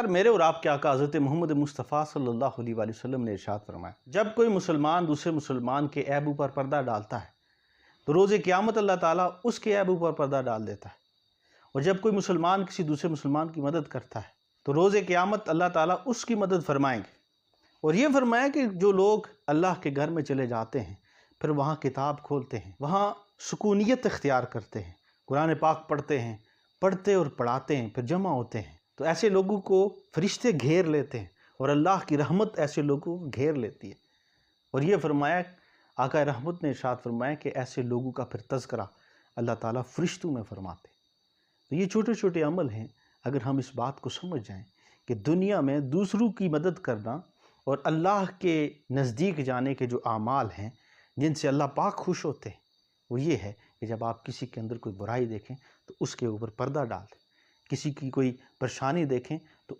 میرے اور آپ کے آقا حضرت محمد مصطفیٰ صلی اللہ علیہ وآلہ وسلم نے ارشاد فرمایا، جب کوئی مسلمان دوسرے مسلمان کے عیبوں پر پردہ ڈالتا ہے تو روز قیامت اللہ تعالیٰ اس کے عیبوں پر پردہ ڈال دیتا ہے، اور جب کوئی مسلمان کسی دوسرے مسلمان کی مدد کرتا ہے تو روز قیامت اللہ تعالیٰ اس کی مدد فرمائیں گے۔ اور یہ فرمایا کہ جو لوگ اللہ کے گھر میں چلے جاتے ہیں، پھر وہاں کتاب کھولتے ہیں، وہاں سکونیت اختیار کرتے ہیں، قرآن پاک پڑھتے ہیں، پڑھتے اور پڑھاتے ہیں، پھر جمع ہوتے ہیں، تو ایسے لوگوں کو فرشتے گھیر لیتے ہیں اور اللہ کی رحمت ایسے لوگوں کو گھیر لیتی ہے۔ اور یہ فرمایا، آقا رحمت نے ارشاد فرمایا کہ ایسے لوگوں کا پھر تذکرہ اللہ تعالیٰ فرشتوں میں فرماتے ہیں۔ تو یہ چھوٹے چھوٹے عمل ہیں، اگر ہم اس بات کو سمجھ جائیں کہ دنیا میں دوسروں کی مدد کرنا اور اللہ کے نزدیک جانے کے جو اعمال ہیں جن سے اللہ پاک خوش ہوتے ہیں، وہ یہ ہے کہ جب آپ کسی کے اندر کوئی برائی دیکھیں تو اس کے اوپر پردہ ڈال دیں، کسی کی کوئی پریشانی دیکھیں تو